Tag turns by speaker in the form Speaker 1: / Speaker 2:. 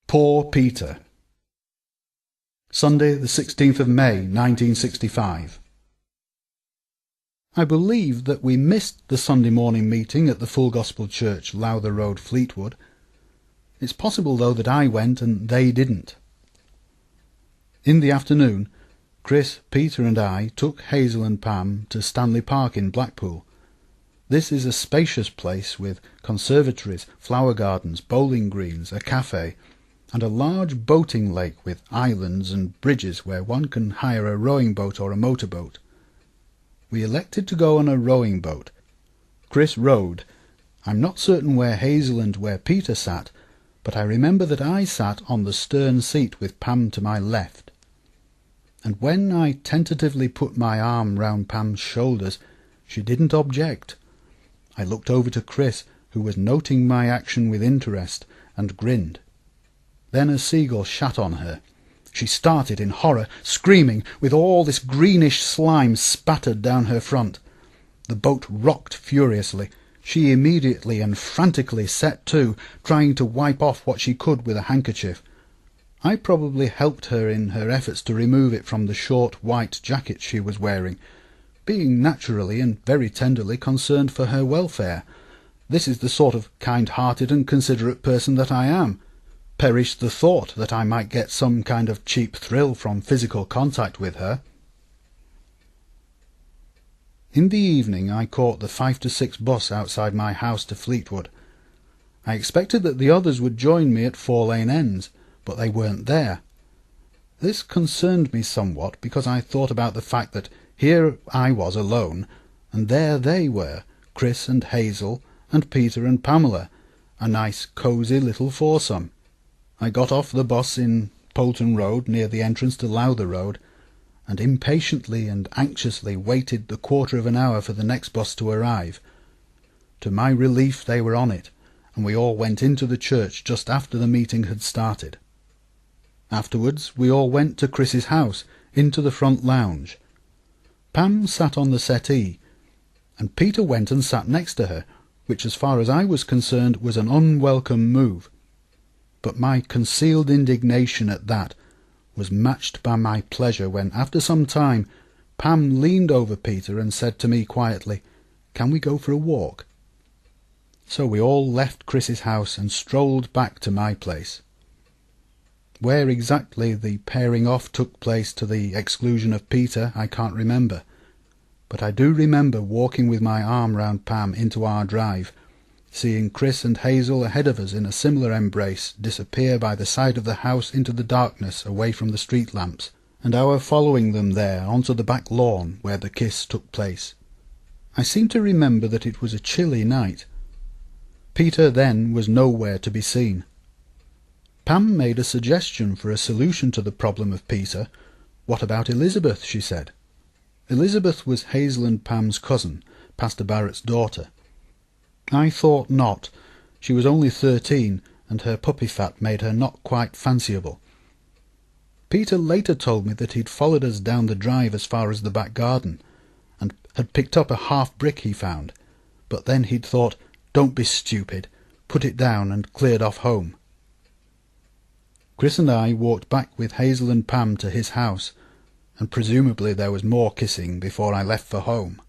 Speaker 1: Poor Peter. Sunday, the 16th of May, 1965. I believe that we missed the Sunday morning meeting at the Full Gospel Church, Lowther Road, Fleetwood. It's possible, though, that I went and they didn't. In the afternoon, Chris, Peter and I took Hazel and Pam to Stanley Park in Blackpool. This is a spacious place with conservatories, flower gardens, bowling greens, a cafe, and a large boating lake with islands and bridges where one can hire a rowing boat or a motor boat. We elected to go on a rowing boat. Chris rowed. I'm not certain where Hazel and where Peter sat, but I remember that I sat on the stern seat with Pam to my left. And when I tentatively put my arm round Pam's shoulders, she didn't object. I looked over to Chris, who was noting my action with interest, and grinned. Then a seagull shat on her. She started in horror, screaming, with all this greenish slime spattered down her front. The boat rocked furiously. She immediately and frantically set to, trying to wipe off what she could with a handkerchief. I probably helped her in her efforts to remove it from the short white jacket she was wearing, being naturally and very tenderly concerned for her welfare. This is the sort of kind-hearted and considerate person that I am. Perish the thought that I might get some kind of cheap thrill from physical contact with her. In the evening I caught the 5 to 6 bus outside my house to Fleetwood. I expected that the others would join me at Four Lane Ends, but they weren't there. This concerned me somewhat, because I thought about the fact that here I was alone, and there they were, Chris and Hazel, and Peter and Pamela, a nice cosy little foursome. I got off the bus in Poulton Road, near the entrance to Lowther Road, and impatiently and anxiously waited the quarter of an hour for the next bus to arrive. To my relief they were on it, and we all went into the church just after the meeting had started. Afterwards we all went to Chris's house, into the front lounge. Pam sat on the settee, and Peter went and sat next to her, which as far as I was concerned was an unwelcome move. But my concealed indignation at that was matched by my pleasure when, after some time, Pam leaned over Peter and said to me quietly, "Can we go for a walk?" So we all left Chris's house and strolled back to my place. Where exactly the pairing off took place to the exclusion of Peter I can't remember, but I do remember walking with my arm round Pam into our drive, seeing Chris and Hazel ahead of us in a similar embrace disappear by the side of the house into the darkness away from the street lamps, and our following them there onto the back lawn where the kiss took place. I seem to remember that it was a chilly night. Peter then was nowhere to be seen. Pam made a suggestion for a solution to the problem of Peter. What about Elizabeth, she said. Elizabeth was Hazel and Pam's cousin, Pastor Barrett's daughter. I thought not. She was only 13, and her puppy fat made her not quite fanciable. Peter later told me that he'd followed us down the drive as far as the back garden, and had picked up a half-brick he found, but then he'd thought, "Don't be stupid," put it down and cleared off home. Chris and I walked back with Hazel and Pam to his house, and presumably there was more kissing before I left for home.